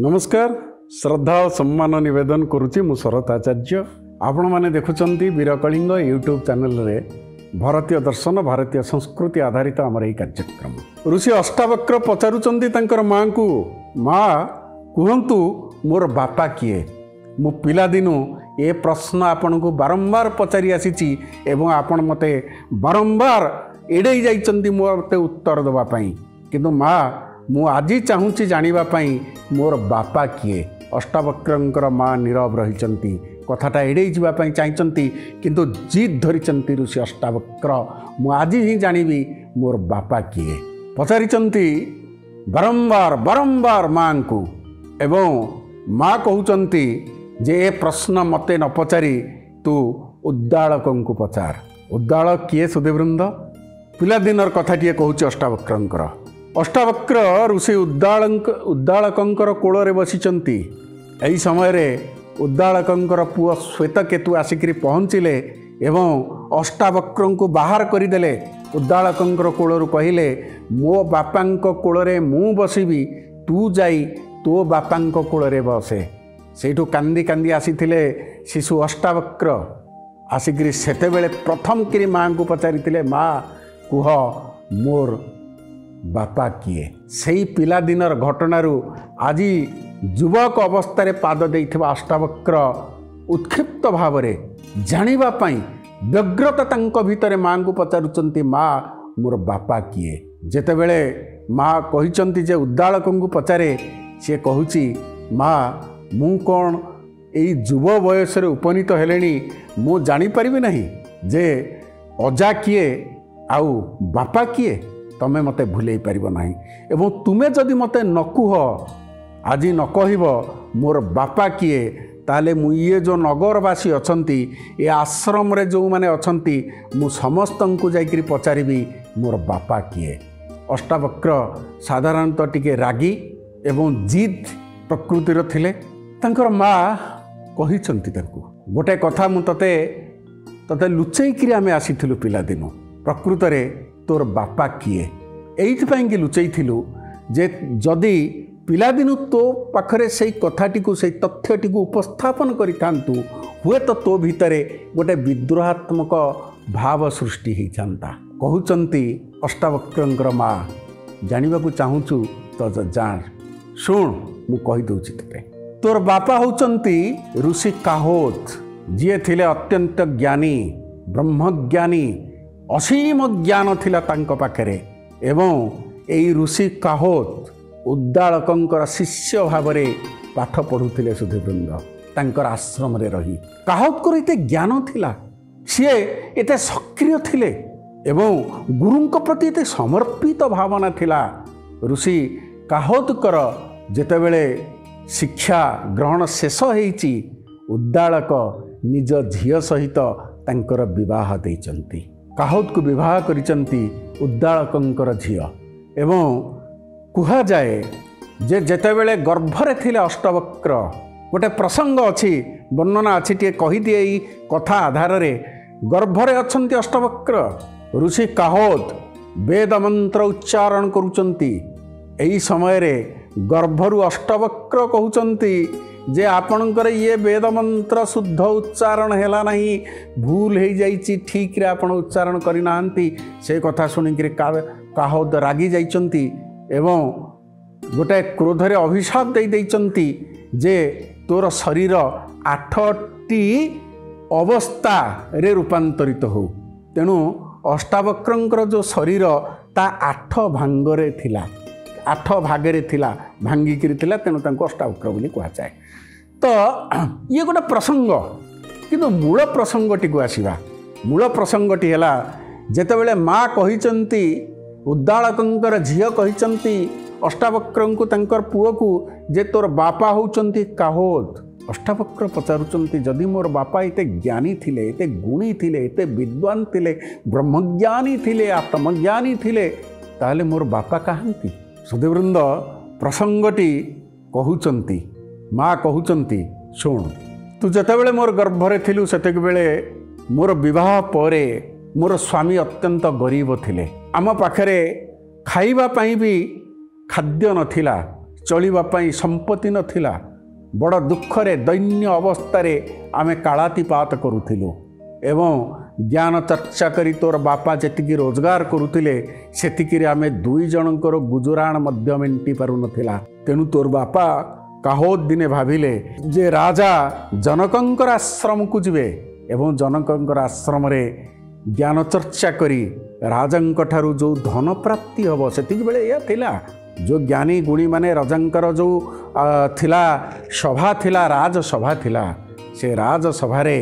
नमस्कार श्रद्धा और सम्मान निवेदन करुच्ची मु शरत आचार्य आपण मैंने देखुंत वीरकलिंग यूट्यूब चैनल रे भारतीय दर्शन भारतीय संस्कृति आधारित आमर यह कार्यक्रम ऋषि अष्टावक्र पचारुंट माँ को माँ कहतु मोर बापा किए मो पिला दिनु ए प्रश्न आपण को बारंबार पचारि आसी एवं आपण मते बारंबार एड़े जाइछन्ती मोते उत्तर देवाई किंतु माँ मु आज चाहूँगी जानापी मोर बापा किए अष्टावक्र माँ नीरव रही कथाटा एड़े जावाई चाहती किंतु जिद धरी ऋषि अष्टावक्र मु आज ही जानी मोर बापा किए पचारि बारंबार बारंबार माँ को एवं माँ कहते जे ए प्रश्न मते न पचारि तू उद्दालक को पचार उद्दालक किए सुधीवृंद पिलादिनर कथाटे कहूँ अष्टावक्र अष्टावक्र ऋषि उद्दालकंकर कोଳରେ बसिचंती एही समय रे उद्दालकंकर पुओ श्वेतकेतु आसिकरी पहुँचिले एवं अष्टावक्र को बाहर करदेले उद्दालकंकर कोळरू कहिले मो बापांक कोଳରେ मु बसिबी तू जाई तो बापांक कोଳରେ बसे सेठू कांदी कांदी आसीथिले शिशु अष्टावक्र आसिकरी सेतेबेले प्रथम करी माँ को पचारिथिले माँ कुह मोर बापा किए सही पिला दिनर घटनारू आज युवक अवस्था पाद देइथिबा अष्टावक्र उत्क्षिप्त भाव जानिबा पई व्यग्रता तांको भितरे माँ को पचारुचंती माँ मोर बापा किए जेतेबेले माँ कहिचंती जे उद्दालक को पचारे सी कहूची माँ मु कौन एई युव बयस उपनीत हेलेनी मु जानी परिबी नहीं जे अजा किए आउ बापा किए तमें मते भूल पार ना एवं तुम्हें जदि मते न कुह आज न कह मोर बापा किए ताले मु ये जो नगरवासी अछंती ए आश्रम रे जो माने अछंती मु समस्त को जाइकरी पचारिबी मोर बापा किए अष्टावक्र साधारणतः टिके रागी एवं जिद प्रकृतिर थिले तांकर माँ कहिचंती तांको गोटे कथा मु तते तते लुचैकरी आमे आसीथिलु पिला दिनो प्रकृत रे तोर बापा किए एइथि लुचैथिलु जे जदि पिलादिनु तो पाखरे से कथाटी को से तथ्यटी को उपस्थापन करिथांतु हुए तो तो भितरे गोटे विद्रोहात्मक भाव सृष्टि होता कहउचंती अष्टावक्र माँ जानिबाकू चाहूचु तो जान शुण मु कहि दउछि तते तोर बापा होचंती ऋषि काहोत जिए थिले अत्यंत ज्ञानी ब्रह्मज्ञानी असीम ज्ञान थिला तांको पाखरे एवं एई ऋषि काहोत उद्दालकंकर शिष्य भाव पाठ पढ़ुथिले सुधीवृंद तांकर आश्रम रे रही काहोतकर एते ज्ञान थिला सीए एते सक्रिय थिले एवं गुरुंक प्रति एते समर्पित भावना थिला ऋषि काहोतकर जेतेबेले शिक्षा ग्रहण शेष होईची उद्दालक निज झियो सहित तांकर विवाह देइचंती काहोत को विवाह करिचंती उद्दालकंकर झियो एवं कुहा जाए जे जेतेबेले गर्भरे थिले अष्टावक्र गोटे प्रसंग अछि वर्णना अछि टे कहि दिए ई कथा आधार रे गर्भरे अछंती अष्टावक्र ऋषि काहोत वेद मंत्र उच्चारण करूचंती एही समय रे गर्भरु अष्टावक्र कहउचंती जे आपणकर ये वेद मंत्र शुद्ध उच्चारण हैला नहीं भूल हो जाइछि ठीक रे आपण उच्चारण करि नाहंती से कथा सुनिकरी काहोत रागी जाइचंती एवं गोटे क्रोधरे अभिशाप दे देइचंती जे तोर शरीर 8टी अवस्था रे रूपांतरित हो तेणु अष्टावक्रंकर जो शरीर ता 8 भांगरे थिला 8 भागरे थिला भांगिकरी थिला तेणु तांको अष्टावक्र बोली कहा जाए तो ये गोटे प्रसंग किंतु मूल प्रसंगटी को आसीबा मूल प्रसंगटी हैला जेतेबेले माँ कहिचंती उद्दालकंकर झियो कहिचंती अष्टावक्र को तांकर पुओ को जे तोर बापा होचंती काहोत अष्टावक्र पचारुचंती जदि मोर बापा एते ज्ञानी थिले एते गुणी थिले एते विद्वान थिले ब्रह्मज्ञानी थिले आत्मज्ञानी थिले ताले मोर बापा कहांती सुधीवृंद प्रसंगटी कहउचंती माँ कहउचंती शुण तू जेतेबेले मोर गर्भरे थिलु सेतेक बेले मोर विवाह परे मोर स्वामी अत्यंत गरीब थिले आम पाखरे खाइबा पई भी खाद्य नथिला चलिबा पई संपत्ति नथिला बड़ दुखरे दैन्य अवस्थारे आमे कालातिपात करुथिलु एवं ज्ञान चर्चा करी तोर बापा जेतिकी रोजगार करुथिले सेतिकी आमे दुई जनकर गुजराण मध्य मेंटी पारु नथिला। तेणु तोर बापा काहोद दिने भाविले जे राजा जनकंकर आश्रम को जिवे एवं जनकंकर आश्रम रे ज्ञान चर्चा करी राजांक ठारू जो धन प्राप्ति हबो सेतिकी बेले या थिला जो ज्ञानी गुणी माने राजांकर जो थिला सभा थिला राजसभा थिला से राजसभा रे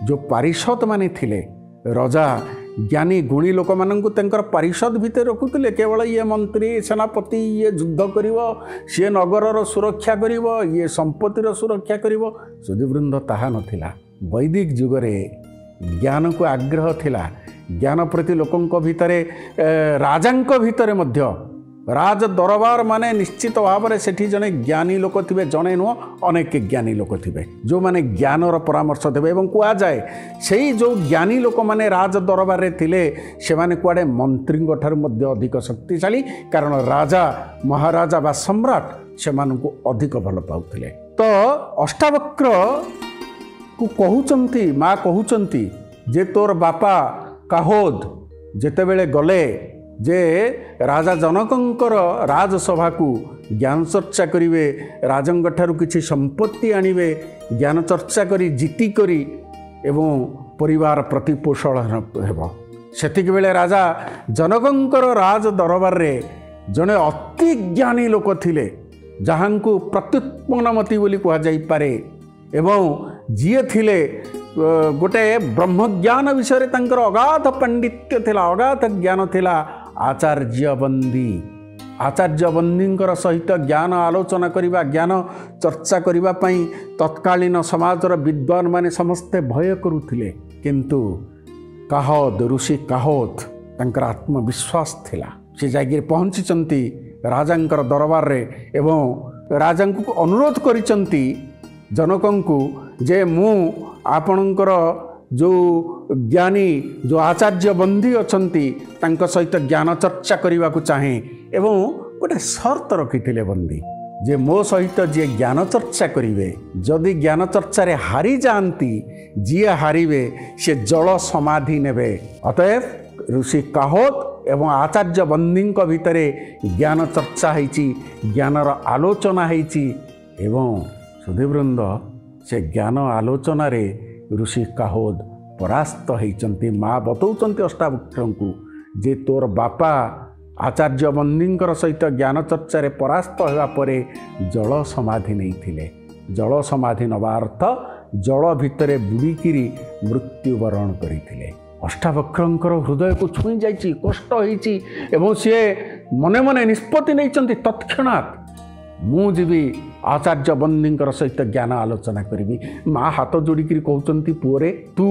जो पारिषद माने थिले राजा ज्ञानी गुणी लोक मानू पारिषद भितर रखुले केवल ये मंत्री सेनापति ये युद्ध करिवो सी नगर सुरक्षा करिवो ये संपत्तिर सुरक्षा करिवो सुधीवृंद ताहा नथिला। वैदिक जुगरे ज्ञान को आग्रह थिला ज्ञान प्रति लोकंक भितरे राजांक भितरे मध्य राज दरबार माने निश्चित भाव में सेठी जने ज्ञानी लोक थिबे जने नुह अनेक ज्ञानी लोक थिबे जो माने ज्ञानर परामर्श देबे एवं कुआ जाए सेही जो ज्ञानी लोक माने राज दरबार रे थिले से माने कुआडे मंत्री ठार मध्य अधिक शक्तिशाली कारण राजा महाराजा बा सम्राट से मानकु अधिक भल पाउथिले। तो अष्टावक्र को कहउचंती माँ कहउचंती जे तोर बापा काहोद जेतेबेले गले जे राजा जनकंकर राजसभा को ज्ञान चर्चा करिवे राजंग ठारू किछि संपत्ति आनिवे ज्ञान चर्चा करी जीति करी एवं परिवार प्रतिपोषण हेबो सेतिक बेले राजा जनकंकर राज दरबार रे जने अति ज्ञानी लोक थिले जहांकु प्रत्युत्पन्नमति बोली कहा जाई पारे एवं जिए थिले गोटे ब्रह्मज्ञान विषय तांकर अगाध पांडित्य थिला अगाध ज्ञान थिला आचार्य बंदी सहित ज्ञान आलोचना करिबा ज्ञान चर्चा करिबा पई तत्कालीन समाजर विद्वान माने समस्ते भय करुथिले किंतु काहोद ऋषि काहोद तांकर आत्मविश्वास थिला से जागिर पहुंचीचंती राजांकर दरबार रे एवं राजांकु अनुरोध करिचंती जनकंकु जे मु आपणकर जो ज्ञानी जो आचार्य बंदी अछंती तांक सहित ज्ञान चर्चा करने को चाहे एवं गोटे शर्त रखी बंदी जे मो सहित जी ज्ञान चर्चा करेंगे जदि ज्ञान चर्चा रे हारी जाती जी हारे से जल समाधि नेबे। अतएव ऋषि काहोद एवं आचार्य बंदी भितर ज्ञान चर्चा होती ज्ञानर आलोचना होती एवं सुधीवृंद से ज्ञान आलोचन रे ऋषि काहोद परास्त होती। माँ बतौंट अष्टावक्र को जे तोर बापा आचार्य बंदी सहित ज्ञान चर्चा रे परास्त होगा परे जल समाधि नहीं थिले। जल समाधि नवा अर्थ जल भितर बुड़ीकिरी मृत्युवरण करथिले। अष्टावक्रंकर हृदय को छुई जाइछि कष्ट होइछि एवं सी मने मने निष्पत्ति नहीं तत्क्षणात् मु जीवी आचार्य बंदी सहित ज्ञान आलोचना करी। माँ हाथ जोड़िकी कहते पुओरे तू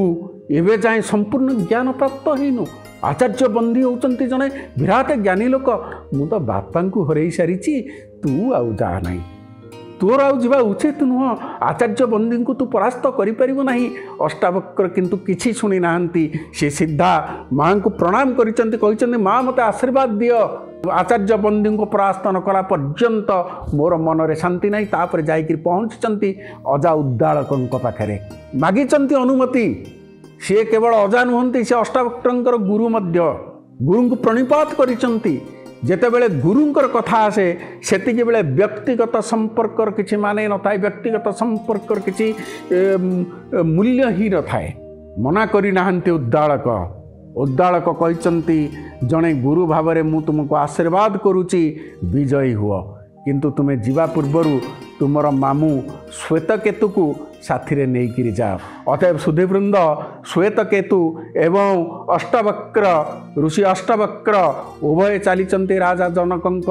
एवं जाए संपूर्ण ज्ञान प्राप्त होइनु आचार्य बंदी होती जड़े विराट ज्ञानी लोक मु तो बापा को हरई सारी तू आउ जा ना तोर आउ जा उचित नुह आचार्य बंदी को तू परास्त करें। अष्टावक्र किंतु किछि शुणी नाहंती से सीधा माँ को प्रणाम कर माँ मते आशीर्वाद दियो आचार्य बंदी को परास्त न कला पर्यंत मोर मन रे शांति नहीं। तापर जाइक पहुँचती अजा उद्दालक पाखे मागिचंती अनुमति सी केवल अजा नुहंती से अष्टावक्र गुरु मध्य गुरु को प्रणिपात करिसंती। जेतेबेले गुरुंकर कथा आसे सेतिके बेले व्यक्तिगत संपर्क किछि माने न थाए व्यक्तिगत संपर्क किछि मूल्य ही न थाए मना करि नाहंती उद्दालक कहते जड़े गुरु भाव में मु तुमको आशीर्वाद करुच्ची विजयी हुआ किंतु तुम्हें जीवा पूर्वर तुमर मामू श्वेतकेतु को साथी रे नहीं जाओ। अतएव सुधीवृंद श्वेतकेतु एवं अष्टावक्र ऋषि अष्टावक्र उभय चली राजा जनक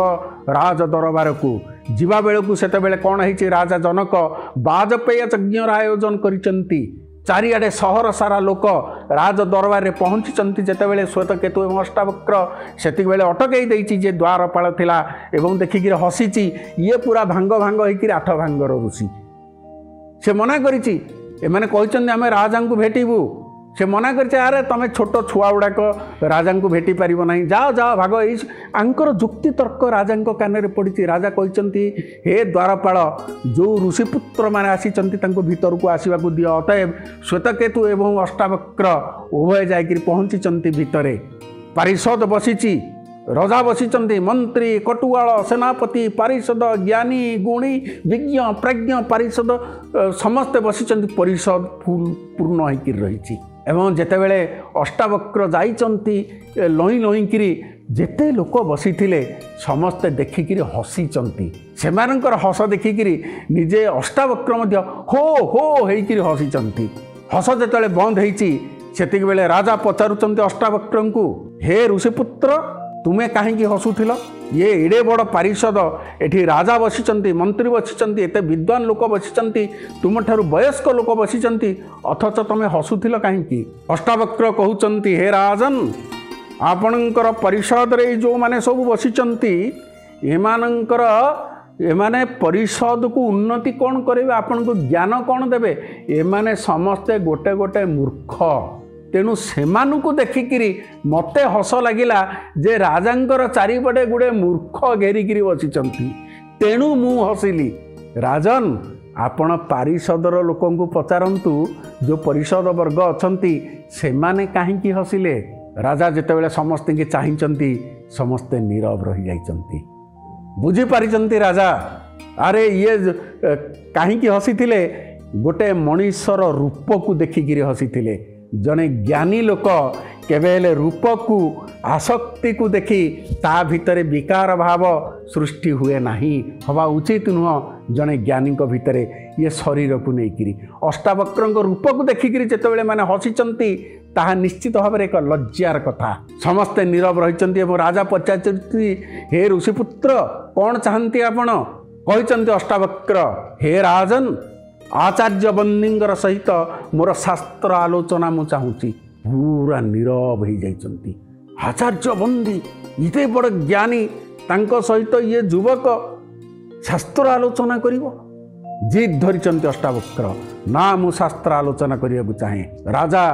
राज दरबार को जीवा बेलू को सेतेबेले कौन है राजा जनक बाजपेय यज्ञ आयोजन करिसंती। चारिआडे सहर सारा लोक राज दरबार में पहुँची जितेबाला श्वेतकेतु एवं अष्टावक्र सेतिक बेले अटकई देछि जे द्वारपाल थिला एवं देखिकी हसीची ये पूरा भांग भांग होकर 8 भांगर ऋषि से मना करिछि एमाने कहिसंती आमे राजा को भेटिबू से मना कर अरे तुम छोट छुआ गुड़ाक राजा को भेटी पार ना जाओ जाओ भाग आंकर जुक्ति तर्क राजा कान पड़ी राजा कहते हे द्वारपाल जो ऋषिपुत्र मैंने आसी भीतर को आसवा दिय अतएव श्वेतकेतु एवं अष्टावक्र उभय जाकर पहुँची भितर पारिषद बसी रजा बसी मंत्री कटुआल सेनापति पारिषद ज्ञानी गुणी विज्ञ प्राज्ञ पारिषद समस्ते बसी परिषद पूर्ण होकर रही एवं जेतेबेले अष्टावक्र जाइचंती लई लईकरी जेते लोक बसी समस्ते देखिकी हसीचंती सेमानंकर हस देखिकी निजे अष्टावक्र मध्य हो हो होइकरी हसीचंती हस जेतेबेले बंद होईची सेतिक बेले राजा पचारुचंती अष्टावक्र को हे ऋषिपुत्र तुम्हें कहीं हसुथिल ये एडे बड़ पारिषद एठी राजा बसी मंत्री बसी एत विद्वान लोक बसी तुम ठारू वयस्क लोक बसी अथच तुम्हें हसुथिल कहीं अष्टावक्र कहते हे राजन आपणकर परिषद रे जो माने सब बसी एमानंकर एमाने परिषद को उन्नति कौन करेंगे आपण को ज्ञान कौन देवे एमाने समस्ते गोटे गोटे मूर्ख तेणु सेमानू देखिकी मते हस लगिला जे राजांकर चारिपटे गुड़े मूर्ख घेरिकी बसी तेणु मु हसिली राजन आपण पारिषदर लोक पचारतु जो परिषद वर्ग अच्छा से माने कहीं हसिले राजा जितेबाला समस्त की चाहती समस्ते नीरव रही जाइछंती बुझीपारी राजा अरे ये कहीं हसी गोटे मनीषर रूप को देखिकी हसी जड़े ज्ञानी लोक केवल रूप को आसक्ति को देखी ता भितर विकार भाव सृष्टि हुए नहीं हवा उचित नुह जड़े ज्ञानी भितर ये शरीर को लेकिरी अष्टावक्र रूप को देखिकी जितेबाला माने हसीचंती ताहा निश्चित भाव में एक लज्जार कथा समस्ते नीरव रही राजा पचारती हे ऋषिपुत्र कौन चाहती आपण कहते अष्टावक्र हे राजन आचार्य बंदींगर सहित मोर शास्त्र आलोचना मु चाहूँगी पूरा नीरव हो जाइछंती आचार्य बंदी इते बड़ ज्ञानी तांको सहित ये युवक शास्त्र आलोचना करिवो जिद धरिचंती अष्टावक्र ना मु शास्त्र आलोचना करिया चाहे राजा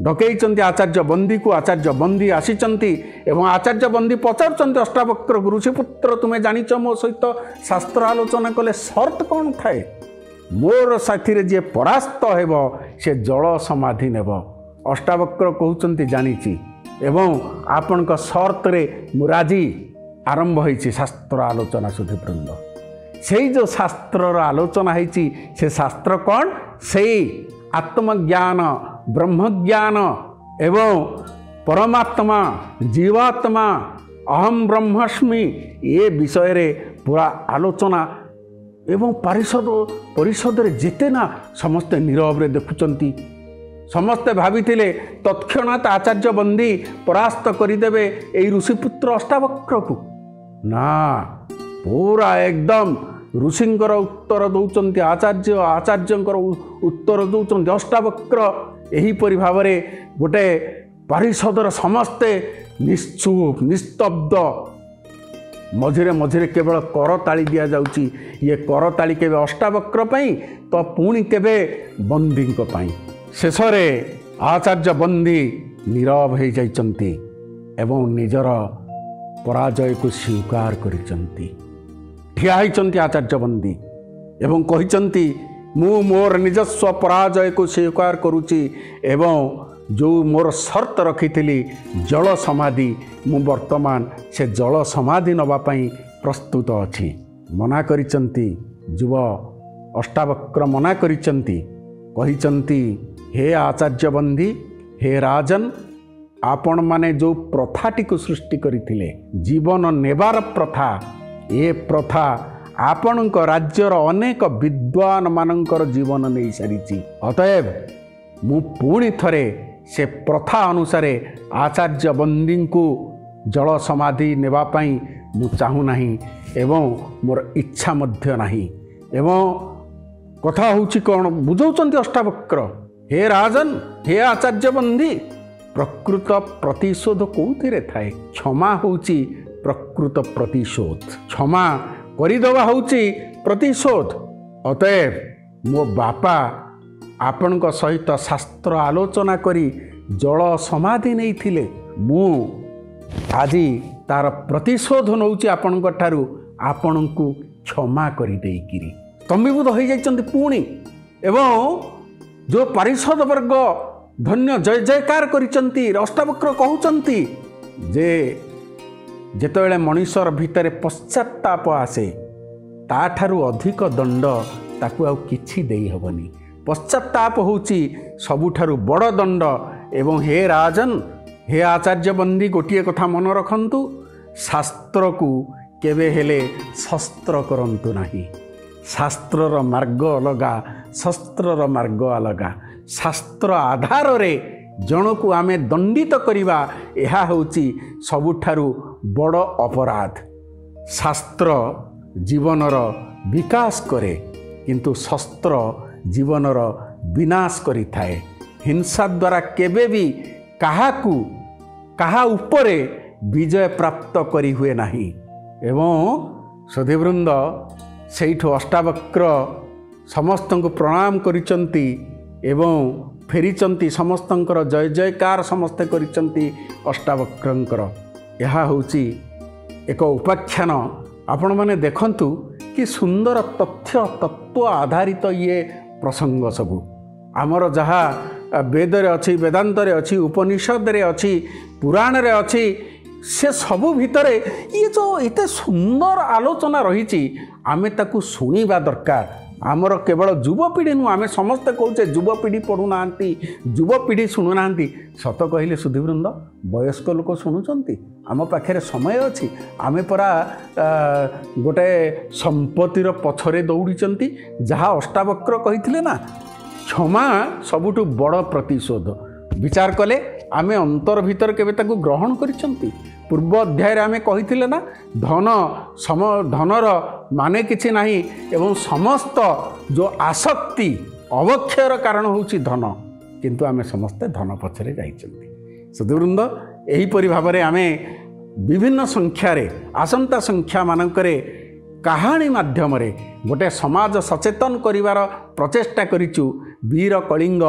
डकई आचार्य बंदी को आचार्य बंदी आसीचंती एवं आचार्य बंदी पचारुचंती अष्टावक्र ऋषिपुत्र तुम्हें जानिच मो सहित शास्त्र आलोचना कले शर्त कौन थाए मोर साथी जे परास्त हेब से जल समाधि नेब अष्टावक्र कहते जानी एवं आपण शर्त रे मुराजी आरंभ होती शास्त्र आलोचना सुधीवृंद से जो शास्त्र आलोचना होती से शास्त्र कौन से आत्मज्ञान ब्रह्मज्ञान एवं परमात्मा जीवात्मा अहम ब्रह्मास्मि ये विषय रे पूरा आलोचना एवं परिषद रे जेते ना समस्ते नीरव रे देखुचंती समस्ते भाविथिले तत्क्षणात आचार्य बंदी परास्त करदेवे एई ऋषिपुत्र अष्टावक्र को ना पूरा एकदम ऋषिंकर उत्तर दौरान आचार्यंकर उत्तर दौरान अष्टावक्र एहीपरि भाव में गोटे पारिषदर समस्ते निश्चुप निस्तब्ध मझिरे मझिरे केवल करताली दि जाउची ये करताली केवे अष्टावक्र पई तो पुणी केवे बंदी शेष आचार्य बंदी नीरव हो जाइछंती एवं निजर पराजय को स्वीकार करिछंती ठिया होइछंती आचार्य बंदी एवं कहिछंती मु मोर निजस्व पराजय को स्वीकार करुची एवं जो मोर शर्त रखी जल समाधि मु वर्तमान से जल समाधि नवापाई प्रस्तुत अच्छी मना करिचंती युव अष्टावक्र मना करिचंती कहिचंती हे आचार्य बंदी हे राजन आपण माने जो प्रथाटी को सृष्टि करथिले जीवन नेबार प्रथा ए प्रथा आपणक राज्यर अनेक विद्वान मानकर जीवन नहीं सारी अतएव मु पुणी थरे से प्रथा अनुसार आचार्य बंदी को जल समाधि नेबापाई मु चाहू नहीं एवं मोर इच्छा मध्य नहीं एवं कथा होची कौन बुझौचंती अष्टावक्र हे राजन हे आचार्य बंदी प्रकृत प्रतिशोध कौथिरे थाए क्षमा होची प्रकृत प्रतिशोध क्षमा करिदवा होची प्रतिशोध अतएव मो बापा ଆପଣଙ୍କ ସହିତ ଶାସ୍ତ୍ର ଆଲୋଚନା କରି ଜଳ ସମାଧି ନେଇଥିଲେ। ମୁଁ ଆଜି ତାର ପ୍ରତିଶୋଧ ନେଉଛି ଆପଣଙ୍କ ଠାରୁ, ଆପଣଙ୍କୁ କ୍ଷମା କରିଦେଇକିରି। ସ୍ତମ୍ଭୀଭୂତ ହୋଇଯାଇଛନ୍ତି ପୁଣି। ଏବଂ ଯେଉଁ ପାରିଷଦ ବର୍ଗ ଧନ୍ୟ ଜୟ ଜୟକାର କରିଛନ୍ତି, ଅଷ୍ଟାବକ୍ର କହୁଛନ୍ତି ଯେ ଯେତେବେଳେ ମଣିଷର ଭିତରେ ପଶ୍ଚାତାପ ଆସେ ତାଠାରୁ ଅଧିକ ଦଣ୍ଡ ତାକୁ ଆଉ କିଛି ଦେଇହେବନି। ପଶ୍ଚାତାପ ହେଉଛି ସବୁଠାରୁ ବଡ଼ ଦଣ୍ଡ। ଏବଂ ହେ ରାଜନ, ହେ ଆଚାର୍ଯ୍ୟବନ୍ଦୀ, ଗୋଟିଏ କଥା ମନେ ରଖନ୍ତୁ, ଶାସ୍ତ୍ରକୁ କେବେ ହେଲେ ଶସ୍ତ୍ର କରନ୍ତୁ ନାହିଁ। ଶାସ୍ତ୍ରର ମାର୍ଗ ଅଲଗା, ଶସ୍ତ୍ରର ମାର୍ଗ ଅଲଗା। ଶାସ୍ତ୍ର ଆଧାରରେ ଜଣକୁ ଆମେ ଦଣ୍ଡିତ କରିବା, ଏହା ହେଉଛି ସବୁଠାରୁ ବଡ଼ ଅପରାଧ। ଶାସ୍ତ୍ର ଜୀବନର ବିକାଶ କରେ, କିନ୍ତୁ ଶସ୍ତ୍ର ଜୀବନର ବିନାଶ କରିଥାଏ। ହିଂସା ଦ୍ୱାରା କେବେ ବି କାହା ଉପରେ ବିଜୟ ପ୍ରାପ୍ତ କରି ହୁଏ ନାହିଁ। ଏବଂ ସୁଧୀବୃନ୍ଦ ସେଇଠୁ ଅଷ୍ଟାବକ୍ର ସମସ୍ତଙ୍କୁ ପ୍ରଣାମ କରିଛନ୍ତି ଏବଂ ଫେରିଛନ୍ତି। ସମସ୍ତଙ୍କର ଜୟ ଜୟକାର ସମସ୍ତେ କରିଛନ୍ତି ଅଷ୍ଟାବକ୍ରଙ୍କର। ଏହା ହେଉଛି ଏକ ଉପାଖ୍ୟାନ। ଆପଣମାନେ ଦେଖନ୍ତୁ କି ସୁନ୍ଦର ତତ୍ତ୍ୱ ଆଧାରିତ ଇଏ ପ୍ରସଙ୍ଗ ସବୁ। ଆମର ଯାହା ବେଦରେ ଅଛି, ବେଦାନ୍ତରେ ଅଛି, ଉପନିଷଦରେ ଅଛି, ପୁରାଣରେ ଅଛି, ସେ ସବୁ ଭିତରେ ଇଏ ଯେଉଁ ଏତେ ସୁନ୍ଦର ଆଲୋଚନା ରହିଛି, ଆମେ ତାକୁ ଶୁଣିବା ଦରକାର। ଆମର କେବଳ ଯୁବପିଢ଼ି ନୁହଁ, ଆମେ ସମସ୍ତେ କହୁଛେ ଯୁବପିଢ଼ି ପଢ଼ୁନାହାନ୍ତି, ଯୁବପିଢ଼ି ଶୁଣୁନାହାନ୍ତି। ସତ କହିଲେ ସୁଧୀବୃନ୍ଦ, ବୟସ୍କ ଲୋକ ଶୁଣୁଛନ୍ତି। ଆମ ପାଖରେ ସମୟ ଅଛି। ଆମେ ପରା ଗୋଟେ ସମ୍ପତ୍ତିର ପଛରେ ଦୌଡ଼ିଛନ୍ତି। ଯାହା ଅଷ୍ଟାବକ୍ର କହିଥିଲେ ନା, କ୍ଷମା ସବୁଠୁ ବଡ଼ ପ୍ରତିଶୋଧ। ବିଚାର କଲେ ଆମେ ଅନ୍ତର ଭିତରେ କେବେ ତାକୁ ଗ୍ରହଣ କରିଛନ୍ତି? ପୂର୍ବ ଅଧ୍ୟାୟରେ ଆମେ କହିଥିଲେ ନା, ଧନର ମାନେ କିଛି ନାହିଁ ଏବଂ ସମସ୍ତ ଯେଉଁ ଆସକ୍ତି ଅବକ୍ଷୟର କାରଣ ହେଉଛି ଧନ। କିନ୍ତୁ ଆମେ ସମସ୍ତେ ଧନ ପଛରେ ଯାଇଛନ୍ତି। ସୁଧୀବୃନ୍ଦ, ଏହିପରି ଭାବରେ ଆମେ ବିଭିନ୍ନ ସଂଖ୍ୟାରେ, ଆସନ୍ତା ସଂଖ୍ୟାମାନଙ୍କରେ କାହାଣୀ ମାଧ୍ୟମରେ ଗୋଟେ ସମାଜ ସଚେତନ କରିବାର ପ୍ରଚେଷ୍ଟା କରିଛୁ ବୀର କଳିଙ୍ଗ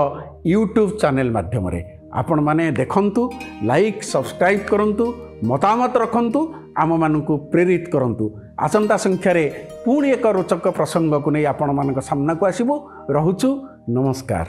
ୟୁଟ୍ୟୁବ୍ ଚ୍ୟାନେଲ୍ ମାଧ୍ୟମରେ। ଆପଣମାନେ ଦେଖନ୍ତୁ, ଲାଇକ୍ ସବସ୍କ୍ରାଇବ୍ କରନ୍ତୁ, ମତାମତ ରଖନ୍ତୁ, ଆମମାନଙ୍କୁ ପ୍ରେରିତ କରନ୍ତୁ। ଆସନ୍ତା ସଂଖ୍ୟାରେ ପୁଣି ଏକ ରୋଚକ ପ୍ରସଙ୍ଗକୁ ନେଇ ଆପଣମାନଙ୍କ ସାମ୍ନାକୁ ଆସିବୁ। ରହୁଛୁ, ନମସ୍କାର।